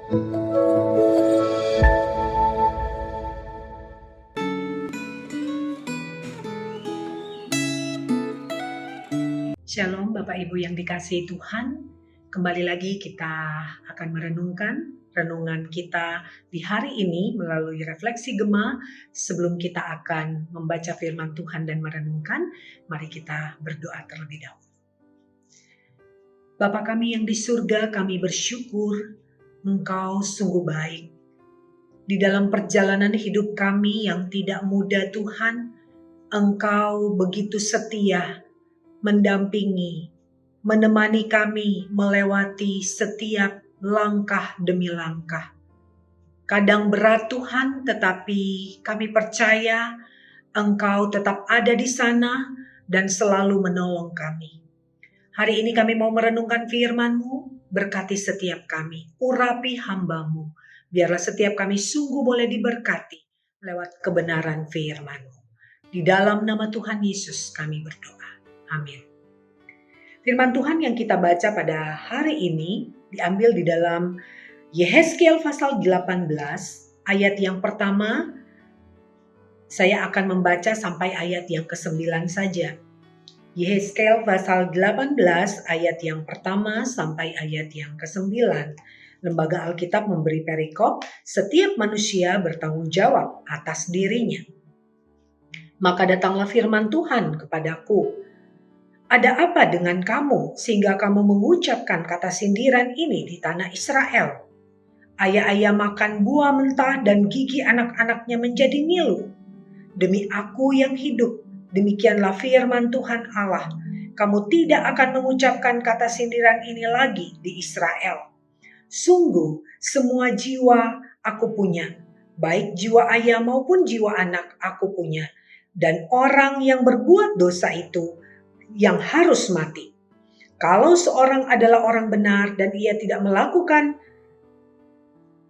Shalom Bapak Ibu yang dikasihi Tuhan, kembali lagi kita akan merenungkan renungan kita di hari ini melalui refleksi Gema. Sebelum kita akan membaca firman Tuhan dan merenungkan, mari kita berdoa terlebih dahulu. Bapa kami yang di surga, kami bersyukur Engkau sungguh baik. Di dalam perjalanan hidup kami yang tidak mudah Tuhan, Engkau begitu setia mendampingi, menemani kami melewati setiap langkah demi langkah. Kadang berat Tuhan, tetapi kami percaya Engkau tetap ada di sana dan selalu menolong kami. Hari ini kami mau merenungkan firman-Mu, berkati setiap kami, urapi hamba-Mu. Biarlah setiap kami sungguh boleh diberkati lewat kebenaran firman-Mu. Di dalam nama Tuhan Yesus kami berdoa. Amin. Firman Tuhan yang kita baca pada hari ini diambil di dalam Yehezkiel pasal 18 ayat yang pertama. Saya akan membaca sampai ayat yang ke-9 saja. Yehezkiel pasal 18 ayat yang pertama sampai ayat yang ke-9. Lembaga Alkitab memberi perikop, setiap manusia bertanggung jawab atas dirinya. Maka datanglah firman Tuhan kepadaku, ada apa dengan kamu sehingga kamu mengucapkan kata sindiran ini di tanah Israel? Ayah-ayah makan buah mentah dan gigi anak-anaknya menjadi ngilu. Demi aku yang hidup, demikianlah firman Tuhan Allah, kamu tidak akan mengucapkan kata sindiran ini lagi di Israel. Sungguh semua jiwa aku punya, baik jiwa ayah maupun jiwa anak aku punya. Dan orang yang berbuat dosa itu yang harus mati. Kalau seorang adalah orang benar dan ia tidak melakukan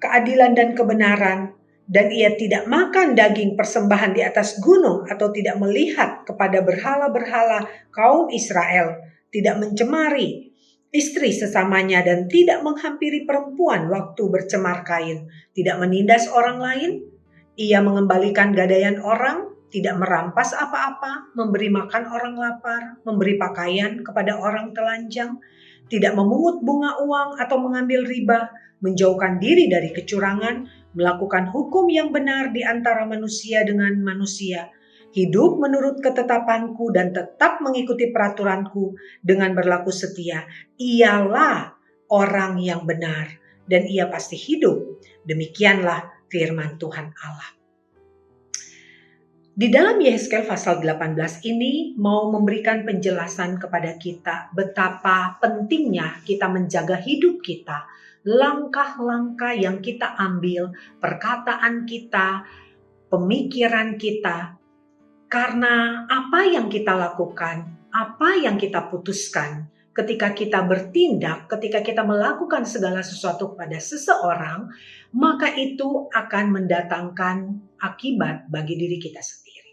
keadilan dan kebenaran, dan ia tidak makan daging persembahan di atas gunung atau tidak melihat kepada berhala-berhala kaum Israel, tidak mencemari istri sesamanya dan tidak menghampiri perempuan waktu bercemar kain, tidak menindas orang lain, ia mengembalikan gadaian orang, tidak merampas apa-apa, memberi makan orang lapar, memberi pakaian kepada orang telanjang, tidak memungut bunga uang atau mengambil riba, menjauhkan diri dari kecurangan, melakukan hukum yang benar di antara manusia dengan manusia, hidup menurut ketetapanku dan tetap mengikuti peraturanku dengan berlaku setia, ialah orang yang benar dan ia pasti hidup. Demikianlah firman Tuhan Allah. Di dalam Yehezkiel pasal 18 ini mau memberikan penjelasan kepada kita betapa pentingnya kita menjaga hidup kita, langkah-langkah yang kita ambil, perkataan kita, pemikiran kita. Karena apa yang kita lakukan, apa yang kita putuskan, ketika kita bertindak, ketika kita melakukan segala sesuatu kepada seseorang, maka itu akan mendatangkan akibat bagi diri kita sendiri.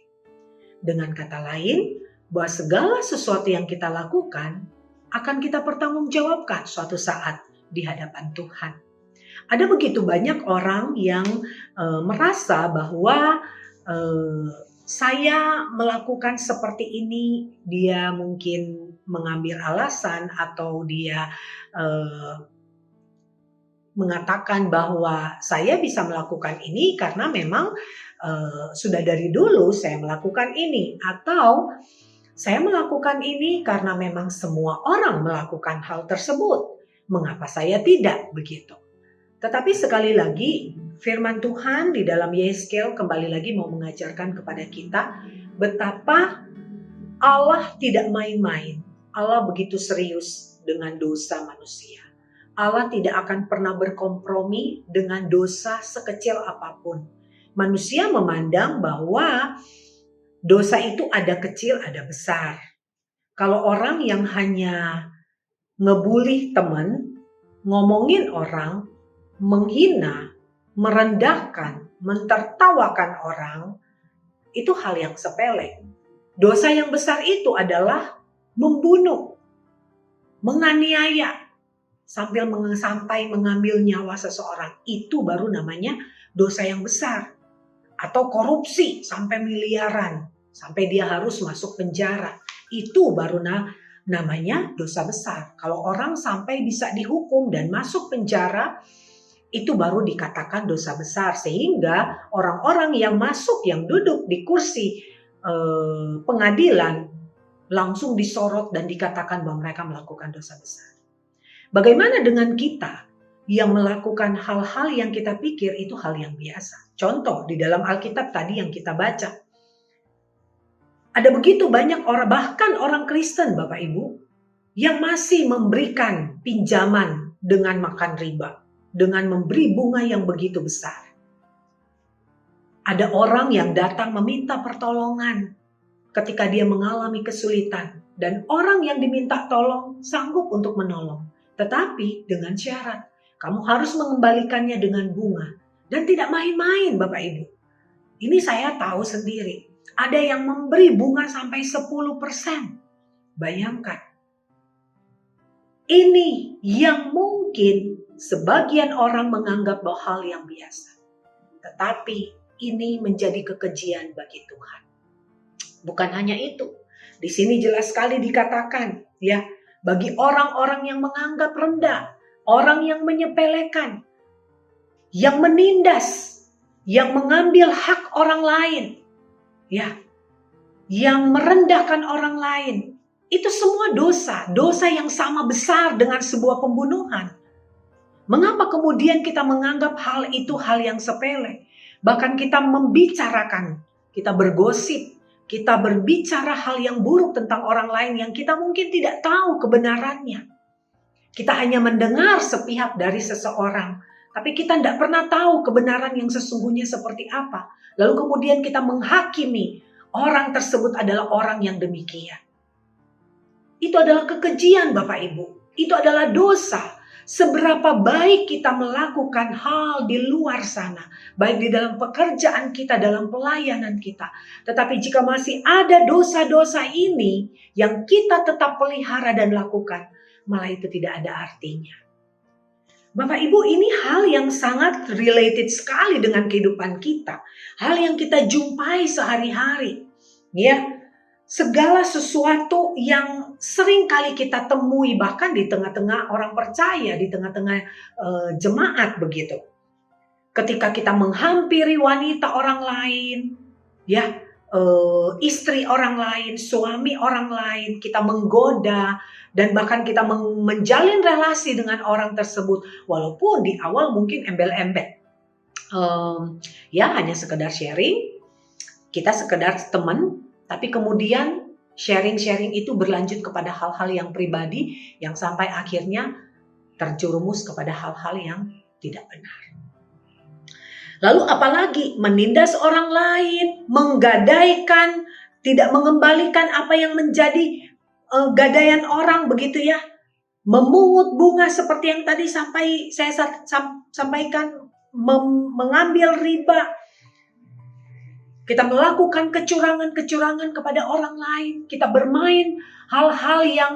Dengan kata lain, bahwa segala sesuatu yang kita lakukan akan kita pertanggungjawabkan suatu saat di hadapan Tuhan. Ada begitu banyak orang yang merasa bahwa saya melakukan seperti ini, dia mungkin mengambil alasan atau dia mengatakan bahwa saya bisa melakukan ini karena memang sudah dari dulu saya melakukan ini, atau saya melakukan ini karena memang semua orang melakukan hal tersebut. Mengapa saya tidak begitu? Tetapi sekali lagi firman Tuhan di dalam Yehezkiel kembali lagi mau mengajarkan kepada kita betapa Allah tidak main-main. Allah begitu serius dengan dosa manusia. Allah tidak akan pernah berkompromi dengan dosa sekecil apapun. Manusia memandang bahwa dosa itu ada kecil, ada besar. Kalau orang yang hanya ngebully teman, ngomongin orang, menghina, merendahkan, mentertawakan orang, itu hal yang sepele. Dosa yang besar itu adalah membunuh, menganiaya, sampai mengambil nyawa seseorang, itu baru namanya dosa yang besar. Atau korupsi sampai miliaran, sampai dia harus masuk penjara, itu baru namanya dosa besar. Kalau orang sampai bisa dihukum dan masuk penjara, itu baru dikatakan dosa besar. Sehingga orang-orang yang masuk, yang duduk di kursi pengadilan, langsung disorot dan dikatakan bahwa mereka melakukan dosa besar. Bagaimana dengan kita yang melakukan hal-hal yang kita pikir itu hal yang biasa? Contoh di dalam Alkitab tadi yang kita baca. Ada begitu banyak orang, bahkan orang Kristen Bapak Ibu, yang masih memberikan pinjaman dengan makan riba, dengan memberi bunga yang begitu besar. Ada orang yang datang meminta pertolongan ketika dia mengalami kesulitan, dan orang yang diminta tolong sanggup untuk menolong. Tetapi dengan syarat, kamu harus mengembalikannya dengan bunga. Dan tidak main-main Bapak Ibu. Ini saya tahu sendiri. Ada yang memberi bunga sampai 10%. Bayangkan. Ini yang mungkin sebagian orang menganggap bahwa hal yang biasa. Tetapi ini menjadi kekejian bagi Tuhan. Bukan hanya itu. Di sini jelas sekali dikatakan, ya, bagi orang-orang yang menganggap rendah, orang yang menyepelekan, yang menindas, yang mengambil hak orang lain, ya, yang merendahkan orang lain, itu semua dosa yang sama besar dengan sebuah pembunuhan. Mengapa kemudian kita menganggap hal itu hal yang sepele? Bahkan kita membicarakan, kita bergosip, kita berbicara hal yang buruk tentang orang lain yang kita mungkin tidak tahu kebenarannya. Kita hanya mendengar sepihak dari seseorang, tapi kita tidak pernah tahu kebenaran yang sesungguhnya seperti apa. Lalu kemudian kita menghakimi orang tersebut adalah orang yang demikian. Itu adalah kekejian Bapak Ibu. Itu adalah dosa. Seberapa baik kita melakukan hal di luar sana, baik di dalam pekerjaan kita, dalam pelayanan kita. Tetapi jika masih ada dosa-dosa ini yang kita tetap pelihara dan lakukan, malah itu tidak ada artinya. Bapak Ibu, ini hal yang sangat related sekali dengan kehidupan kita. Hal yang kita jumpai sehari-hari. Ya, segala sesuatu yang sering kali kita temui bahkan di tengah-tengah orang percaya, di tengah-tengah jemaat begitu. Ketika kita menghampiri wanita orang lain, ya, istri orang lain, suami orang lain, kita menggoda dan bahkan kita menjalin relasi dengan orang tersebut, walaupun di awal mungkin embel-embel, ya hanya sekedar sharing, kita sekedar teman. Tapi kemudian sharing-sharing itu berlanjut kepada hal-hal yang pribadi yang sampai akhirnya terjerumus kepada hal-hal yang tidak benar. Lalu apalagi menindas orang lain, menggadaikan, tidak mengembalikan apa yang menjadi gadaian orang begitu ya. Memungut bunga seperti yang tadi saya sampaikan, mengambil riba. Kita melakukan kecurangan-kecurangan kepada orang lain. Kita bermain hal-hal yang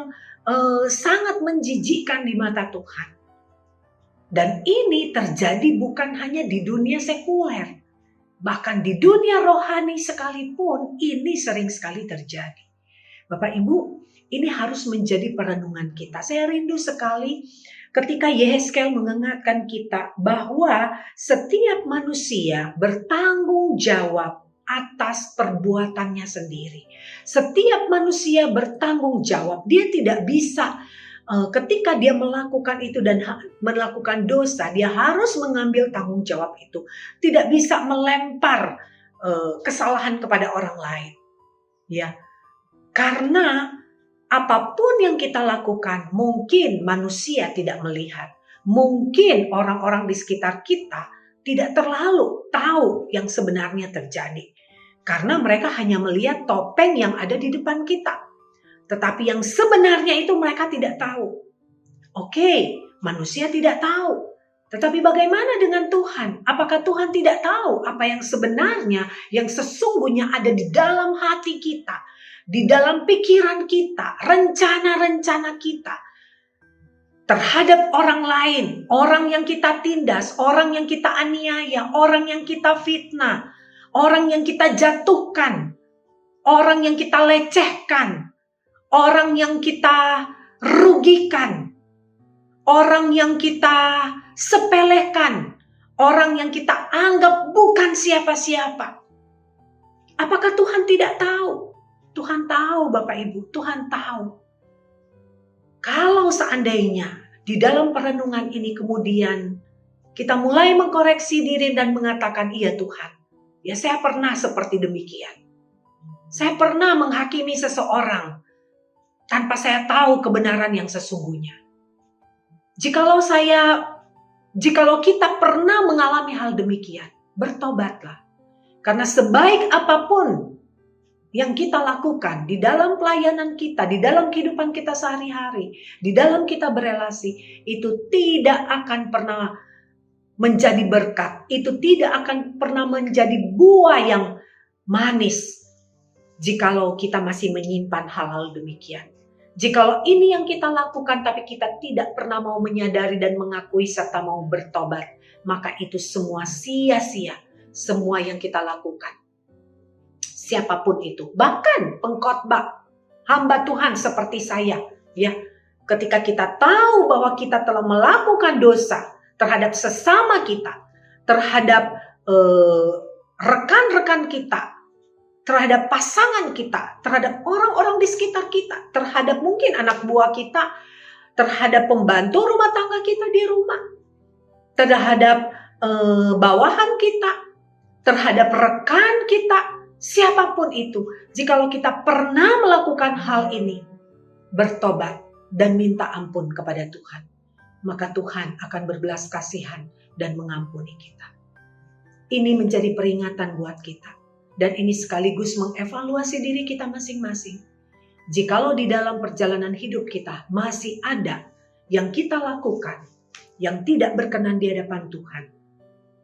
sangat menjijikkan di mata Tuhan. Dan ini terjadi bukan hanya di dunia sekuler. Bahkan di dunia rohani sekalipun ini sering sekali terjadi. Bapak Ibu, ini harus menjadi perenungan kita. Saya rindu sekali ketika Yehezkel mengingatkan kita bahwa setiap manusia bertanggung jawab atas perbuatannya sendiri. Setiap manusia bertanggung jawab. Dia tidak bisa ketika dia melakukan itu dan melakukan dosa, dia harus mengambil tanggung jawab itu. Tidak bisa melempar kesalahan kepada orang lain. Ya. Karena apapun yang kita lakukan, mungkin manusia tidak melihat. Mungkin orang-orang di sekitar kita tidak terlalu tahu yang sebenarnya terjadi. Karena mereka hanya melihat topeng yang ada di depan kita. Tetapi yang sebenarnya itu mereka tidak tahu. Oke, manusia tidak tahu. Tetapi bagaimana dengan Tuhan? Apakah Tuhan tidak tahu apa yang sebenarnya, yang sesungguhnya ada di dalam hati kita, di dalam pikiran kita, rencana-rencana kita? terhadap orang lain, orang yang kita tindas, orang yang kita aniaya, orang yang kita fitnah, orang yang kita jatuhkan, orang yang kita lecehkan, orang yang kita rugikan, orang yang kita sepelekan, orang yang kita anggap bukan siapa-siapa. Apakah Tuhan tidak tahu? Tuhan tahu, Bapak Ibu, Tuhan tahu. Kalau seandainya di dalam perenungan ini kemudian kita mulai mengkoreksi diri dan mengatakan, iya Tuhan, ya saya pernah seperti demikian. Saya pernah menghakimi seseorang tanpa saya tahu kebenaran yang sesungguhnya. Jikalau kita pernah mengalami hal demikian, bertobatlah. Karena sebaik apapun yang kita lakukan di dalam pelayanan kita, di dalam kehidupan kita sehari-hari, di dalam kita berelasi, itu tidak akan pernah menjadi berkat. Itu tidak akan pernah menjadi buah yang manis jikalau kita masih menyimpan hal-hal demikian. Jikalau ini yang kita lakukan tapi kita tidak pernah mau menyadari dan mengakui serta mau bertobat, maka itu semua sia-sia, semua yang kita lakukan. Siapapun itu, bahkan pengkhotbah, hamba Tuhan seperti saya, ya, ketika kita tahu bahwa kita telah melakukan dosa terhadap sesama kita, terhadap rekan-rekan kita, terhadap pasangan kita, terhadap orang-orang di sekitar kita, terhadap mungkin anak buah kita, terhadap pembantu rumah tangga kita di rumah, terhadap bawahan kita, terhadap rekan kita, siapapun itu, jikalau kita pernah melakukan hal ini, bertobat dan minta ampun kepada Tuhan, maka Tuhan akan berbelas kasihan dan mengampuni kita. Ini menjadi peringatan buat kita, dan ini sekaligus mengevaluasi diri kita masing-masing. Jikalau di dalam perjalanan hidup kita masih ada yang kita lakukan yang tidak berkenan di hadapan Tuhan,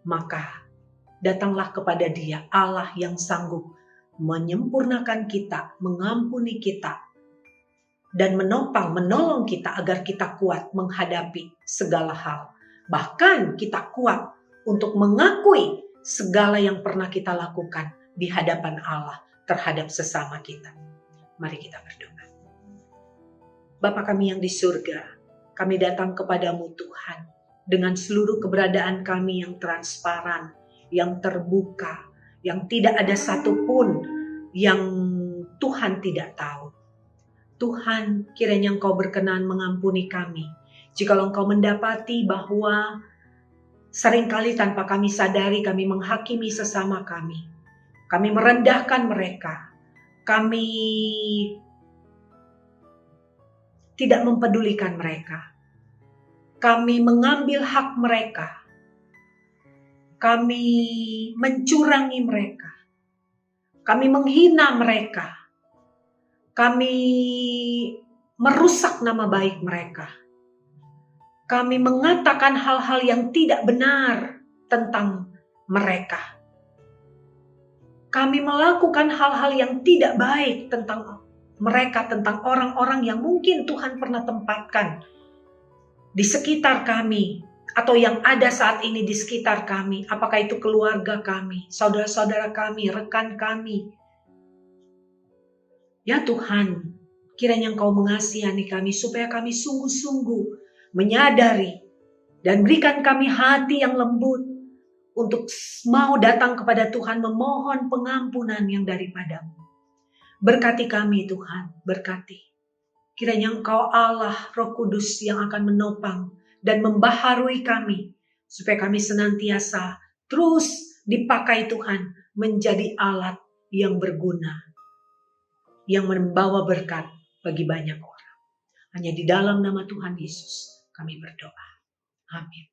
maka datanglah kepada Dia, Allah yang sanggup menyempurnakan kita, mengampuni kita, dan menolong kita agar kita kuat menghadapi segala hal. Bahkan kita kuat untuk mengakui segala yang pernah kita lakukan di hadapan Allah terhadap sesama kita. Mari kita berdoa. Bapa kami yang di surga, kami datang kepadamu Tuhan dengan seluruh keberadaan kami yang transparan, yang terbuka, yang tidak ada satupun yang Tuhan tidak tahu. Tuhan, kiranya Engkau berkenan mengampuni kami. Jikalau Engkau mendapati bahwa seringkali tanpa kami sadari kami menghakimi sesama kami. Kami merendahkan mereka. Kami tidak mempedulikan mereka. Kami mengambil hak mereka. Kami mencurangi mereka. Kami menghina mereka. Kami merusak nama baik mereka. Kami mengatakan hal-hal yang tidak benar tentang mereka. Kami melakukan hal-hal yang tidak baik tentang mereka, tentang orang-orang yang mungkin Tuhan pernah tempatkan di sekitar kami, atau yang ada saat ini di sekitar kami, apakah itu keluarga kami, saudara-saudara kami, rekan kami. Ya Tuhan, kiranya Engkau mengasihani kami supaya kami sungguh-sungguh menyadari dan berikan kami hati yang lembut untuk mau datang kepada Tuhan memohon pengampunan yang daripadamu. Berkati kami Tuhan, berkati. Kiranya Engkau Allah Roh Kudus yang akan menopang dan membaharui kami, supaya kami senantiasa terus dipakai Tuhan menjadi alat yang berguna, yang membawa berkat bagi banyak orang. Hanya di dalam nama Tuhan Yesus kami berdoa. Amin.